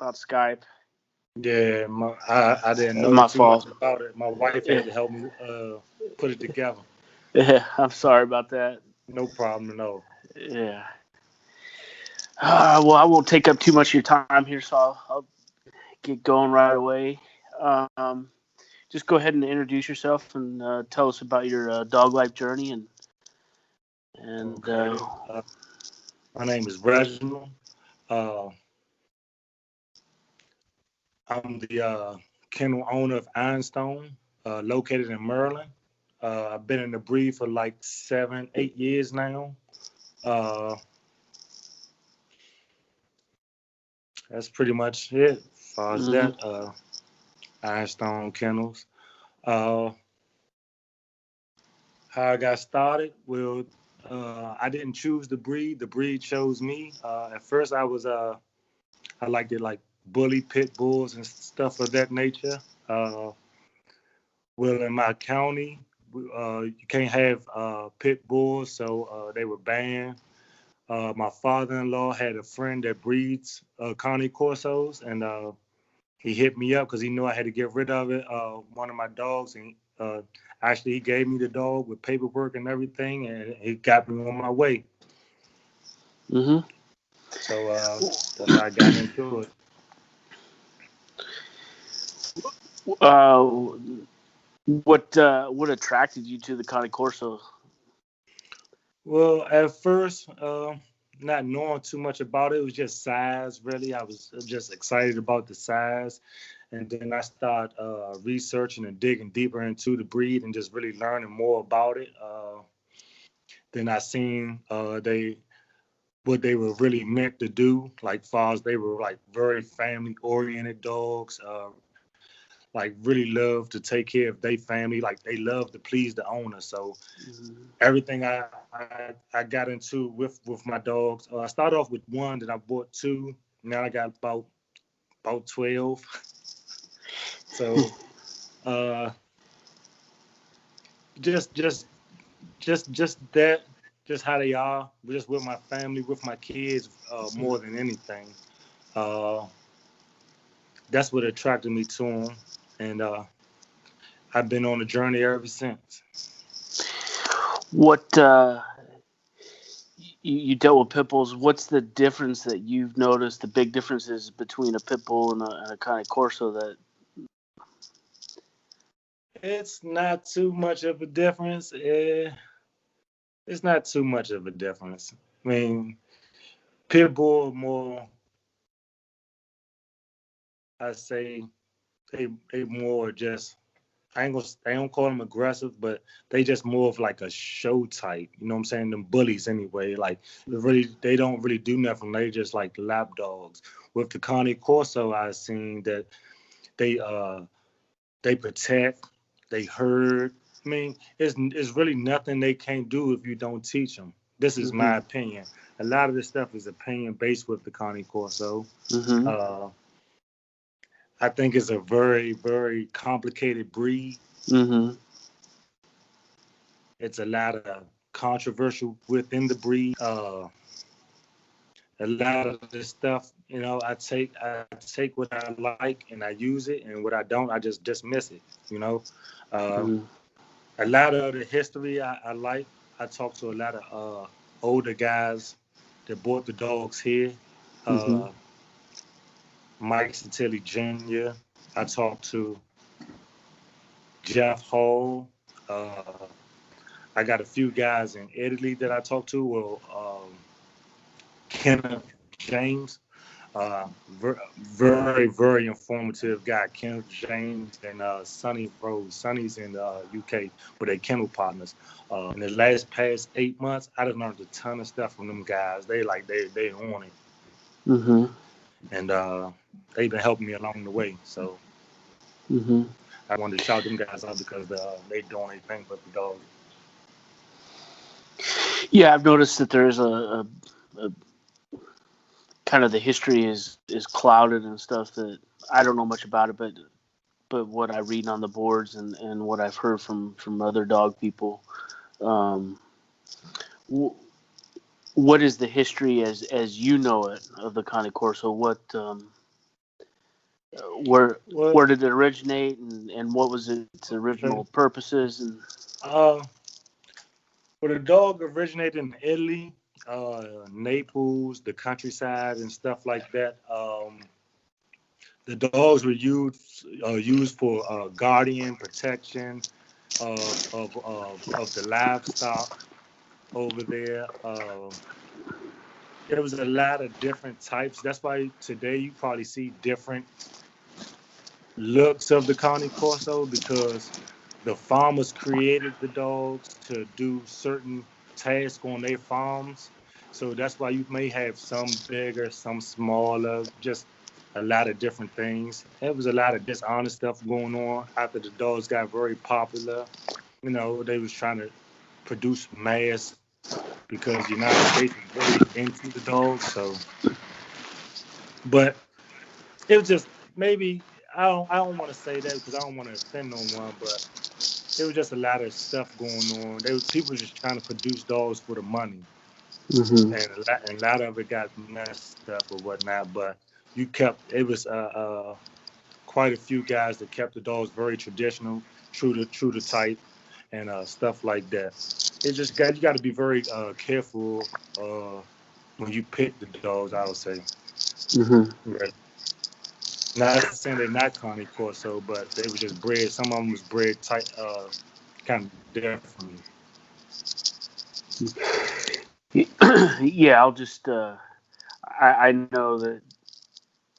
without Skype. Yeah, I didn't know My too much fault. about it. My wife had Yeah, to help me put it together. yeah, I'm sorry about that. No problem at all. Yeah. Well, I won't take up too much of your time here, so I'll get going right away. Um, just go ahead and introduce yourself and tell us about your dog life journey and Okay. My name is Reginald. Uh, I'm the kennel owner of Ironstone, located in Maryland. I've been in the breed for like 7, 8 years now. Uh, that's pretty much it as far as hmm that. Ironstone Kennels. Uh, how I got started? Well, I didn't choose the breed. The breed chose me. At first, I liked it like bully pit bulls and stuff of that nature. Uh, well, in my county, you can't have pit bulls, so they were banned. My father-in-law had a friend that breeds Connie Corsos, and he hit me up because he knew I had to get rid of it. One of my dogs, and actually he gave me the dog with paperwork and everything, and he got me on my way. hmm So that's how I got into it. Uh, what attracted you to the Connie Corso? Well, at first, not knowing too much about it, it was just size. Really, I was just excited about the size, and then I started researching and digging deeper into the breed and just really learning more about it. Then I seen they what they were really meant to do. Like far as they were like very family oriented dogs. Like really love to take care of their family. Like they love to please the owner. So hmm everything I got into with my dogs. I started off with one, then I bought two. Now I got about 12. So uh, just just just that, just how they are. Just with my family, with my kids, more than anything. Uh, that's what attracted me to them, and I've been on a journey ever since. What you dealt with pit bulls? What's the difference that you've noticed? The big differences between a pit bull and a Connie Corso that It's not too much of a difference. It's not too much of a difference. I mean, pit bull more, I say they more just I don't call them aggressive, but they just more of like a show type. You know what I'm saying? Them bullies anyway. Like they don't really do nothing. They just like lap dogs. With the Connie Corso, I seen that they they protect, they herd. I mean, it's really nothing they can't do if you don't teach them. This is hmm my opinion. A lot of this stuff is opinion based with the Connie Corso. hmm Uh, I think it's a very, very complicated breed. hmm It's a lot of controversial within the breed. A lot of this stuff, I take what I like and I use it, and what I don't, I just dismiss it. You know, uh, hmm a lot of the history I like. I talk to a lot of older guys that bought the dogs here. hmm Uh, Mike Santilli Jr. I talked to Jeff Hall. Uh, I got a few guys in Italy that I talked to. Well, Kenneth James, very, very informative guy. Kenneth James and Sonny Rose. Sonny's in the UK, but they kennel partners. In the past 8 months, I have learned a ton of stuff from them guys. They on it, hmm and they've been helping me along the way. So hmm I wanted to shout them guys out because they doing their thing with the dog. Yeah, I've noticed that there is a kind of the history is clouded and stuff that I don't know much about it, but what I read on the boards and what I've heard from other dog people. Um, w- what is the history as you know it of the Connie Corso? What Where Well, where did it originate, and what was its original purposes? And uh, well, the dog originated in Italy, Naples, the countryside, and stuff like that. The dogs were used for guardian protection of the livestock over there. There was a lot of different types. That's why today you probably see different looks of the Connie Corso, because the farmers created the dogs to do certain tasks on their farms. So that's why you may have some bigger, some smaller, just a lot of different things. There was a lot of dishonest stuff going on after the dogs got very popular. You know, they was trying to produce mass because the United States was really into the dogs. So, but it was just maybe I don't want to say that because I don't want to offend no one, but it was just a lot of stuff going on. People were just trying to produce dogs for the money, mm-hmm. and a lot of it got messed up or whatnot. But you kept it was quite a few guys that kept the dogs very traditional, true to type, and stuff like that. It just got you got to be very careful when you pick the dogs. I would say. Mm-hmm. Right. Not saying they're not Connie Corso, but they were just bred. Some of them was bred tight, kind of differently. Yeah, I'll just I know that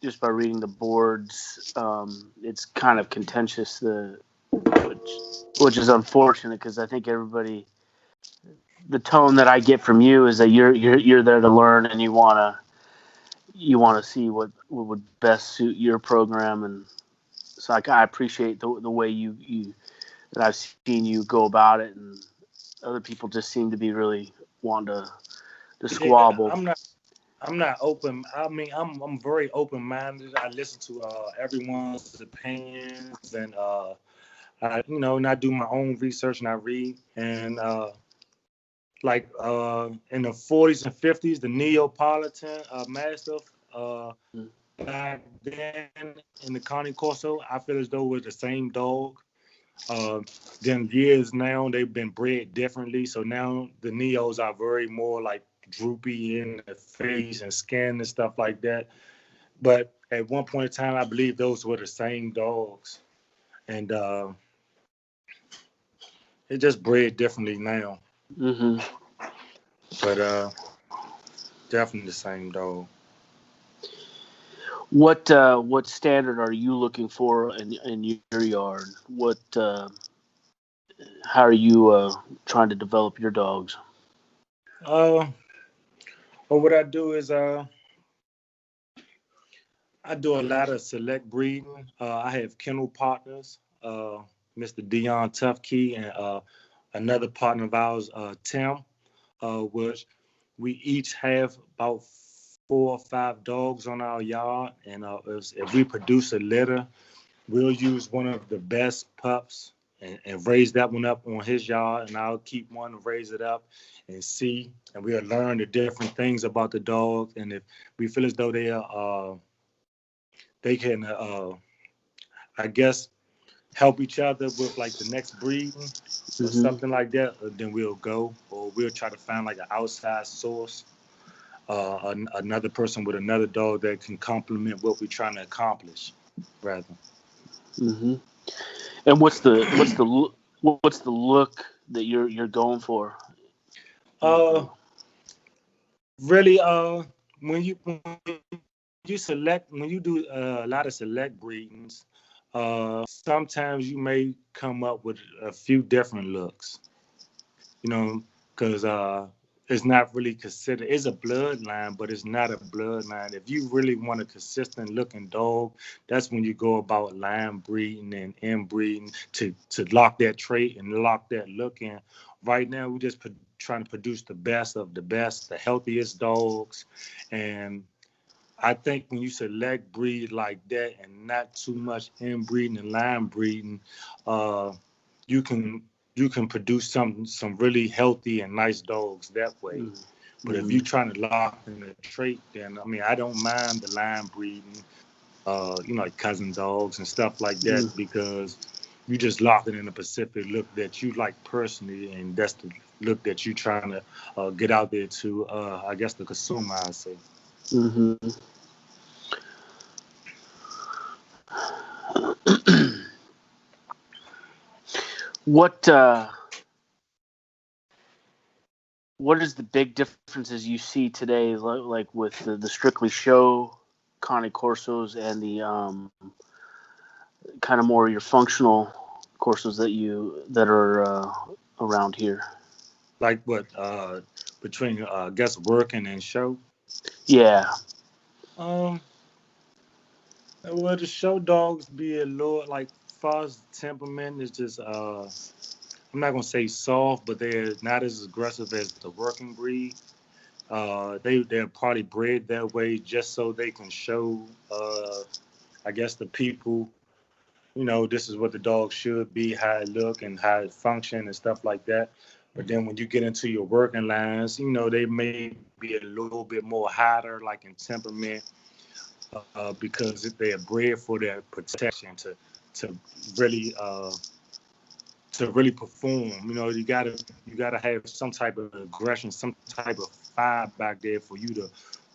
just by reading the boards, it's kind of contentious. Which which is unfortunate because I think everybody, the tone that I get from you is that you're there to learn and you want to see what would best suit your program. And so I appreciate the way you that I've seen you go about it, and other people just seem to be really wanting to Yeah, squabble. I'm not open. I mean, I'm very open minded. I listen to everyone's opinions, and and I do my own research and I read. And like in the 40s and 50s, the Neapolitan Mastiff. Back then in the Connie Corso, I feel as though it was the same dog. Uh, then years now, they've been bred differently. So now the Neos are very more like droopy in the face and skin and stuff like that. But at one point in time, I believe those were the same dogs. And it just bred differently now. Hmm. But definitely the same dog. What standard are you looking for in your yard? How are you trying to develop your dogs? Uh, but what I do is I do a lot of select breeding. I have kennel partners, Mr. Dion Tufkey and another partner of ours, Tim, which we each have about 4 or 5 dogs on our yard. And if we produce a litter, we'll use one of the best pups and raise that one up on his yard. And I'll keep one and raise it up and see. And we'll learn the different things about the dog. And if we feel as though they can, I guess, help each other with like the next breeding or Hmm. something like that, then we'll go, or we'll try to find like an outside source, another person with another dog that can complement what we're trying to accomplish, rather. Hmm. And what's the look that you're going for? Uh, really, when you do a lot of select breedings, sometimes you may come up with a few different looks. Because it's not really considered. It's a bloodline, but it's not a bloodline. If you really want a consistent looking dog, that's when you go about line breeding and inbreeding to lock that trait and lock that look in. Right now, we're just trying to produce the best of the best, the healthiest dogs, and I think when you select breed like that and not too much inbreeding and line breeding, uh, you can you can produce some really healthy and nice dogs that way. But if Mm-hmm. you're trying to lock in a trait, then I mean I don't mind the line breeding. like cousin dogs and stuff like that, because you just locked it in a specific look that you like personally, and that's the look that you trying to get out there to, I guess, the consumer, I say. Mm-hmm. What what is the big differences you see today, like with the Strictly Show Connie Corsos and the kind of more your functional Corsos that are around here? Like what, between, I guess, working and show. Yeah. Um, well, the show dogs be a little like Foz temperament is just, I'm not gonna say soft, but they're not as aggressive as the working breed. They're probably bred that way just so they can show, I guess, the people, this is what the dog should be, how it look and how it function and stuff like that. But then when you get into your working lines, they may be a little bit more hotter, like in temperament, because they are bred for their protection to really to really perform. You gotta have some type of aggression, some type of fire back there for you to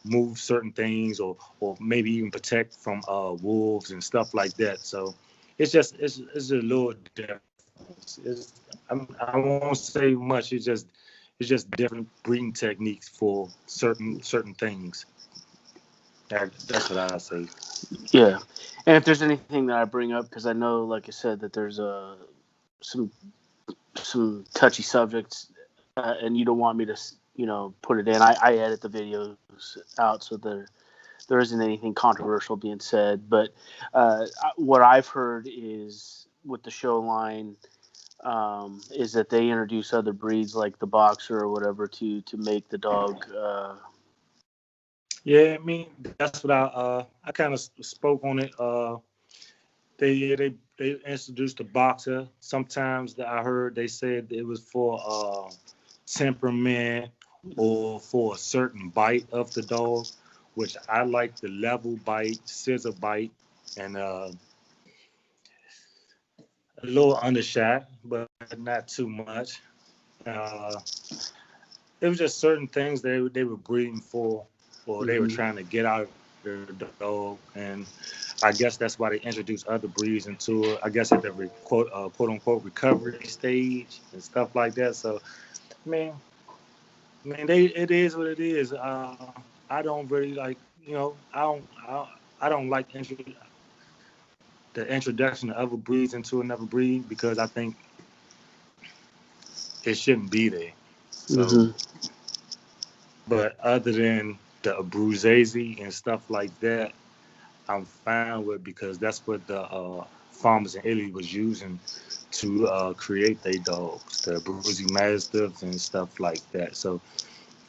move certain things, or maybe even protect from wolves and stuff like that. So it's a little difference. I won't say much. It's just different breeding techniques for certain things. That's what I say. Yeah. And if there's anything that I bring up, because I know, like I said, that there's some some touchy subjects, and you don't want me to, put it in. I edit the videos out so there isn't anything controversial being said. But what I've heard is with the show line, is that they introduce other breeds like the boxer or whatever to make the dog. Yeah, I mean that's what I kind of spoke on it. They introduced the boxer. Sometimes that I heard they said it was for temperament or for a certain bite of the dog, which I like the level bite, scissor bite, and a little undershot, but not too much. Uh, it was just certain things they were breeding for, or they were Mhm. trying to get out of their dog, and I guess that's why they introduced other breeds into it. I guess at the quote unquote recovery stage and stuff like that. So, man, it is what it is. I don't really like, I don't like the introduction of other breeds into another breed, because I think it shouldn't be there. So, Mhm. but other than the Abruzzese and stuff like that, I'm fine with, because that's what the farmers in Italy was using to create their dogs, the Bruzy Mastiffs and stuff like that. So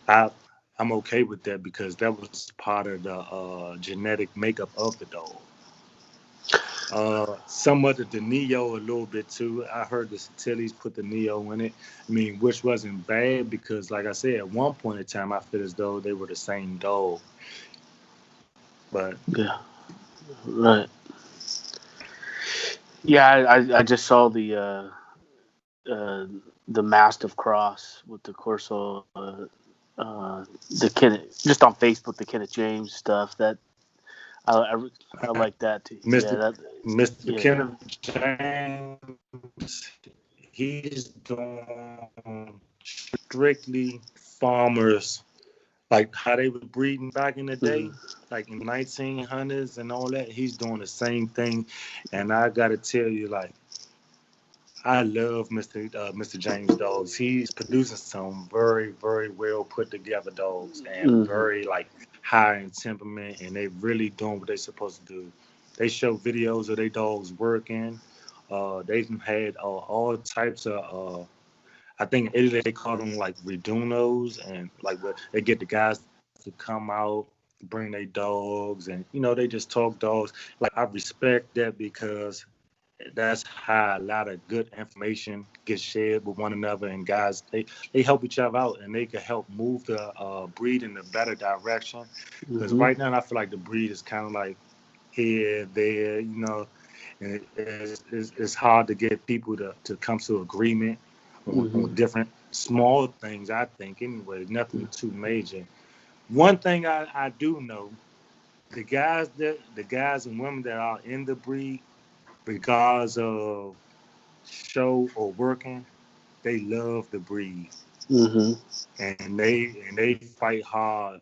I I'm okay with that, because that was part of the genetic makeup of the dog. Some of the Neo a little bit too. I heard the Satilis put the Neo in it. I mean, which wasn't bad, because, like I said, at one point in time, I feel as though they were the same dog. But Yeah. Right. Yeah. I just saw uh, the Mastiff cross with the Corso. The Kenneth, just on Facebook, the Kenneth James stuff. That I, I, I like that too. Yeah. Mr. That. Mr. Yeah. Kenneth James, he's doing strictly farmers, like how they were breeding back in the day, Mhm. like in the 1900s and all that. He's doing the same thing, and I gotta tell you, like, I love Mr. James dogs. He's producing some very very well put together dogs, and Mhm. very like high in temperament, and they really doing what they're supposed to do. They show videos of their dogs working. They've had all types of. I think in Italy they call them like redunos, and like where they get the guys to come out, bring their dogs, and they just talk dogs. Like, I respect that, because that's how a lot of good information gets shared with one another, and guys, they help each other out, and they can help move the breed in a better direction, because Mhm. right now I feel like the breed is kind of like here, there, and it's hard to get people to come to agreement on different small things, I think, anyway, nothing too major. One thing I do know, the guys and women that are in the breed, regardless of show or working, they love the breed. And they fight hard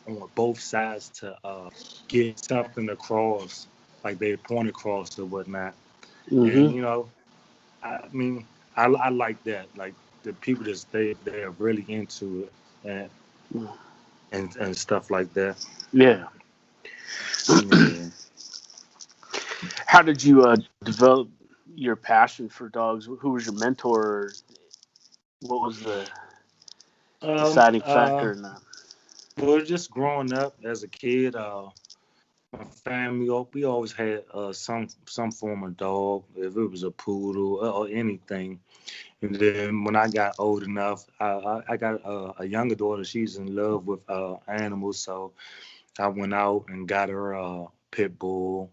on both sides to get something across, like they point across or whatnot. And I mean, I like that. Like the people that they are really into it and stuff like that. Yeah. Yeah. How did you develop your passion for dogs? Who was your mentor? Or what was the deciding factor in that? Well, just growing up as a kid, my family, we always had some form of dog, if it was a poodle or anything. And then when I got old enough, I got a younger daughter. She's in love with animals, so I went out and got her a pit bull.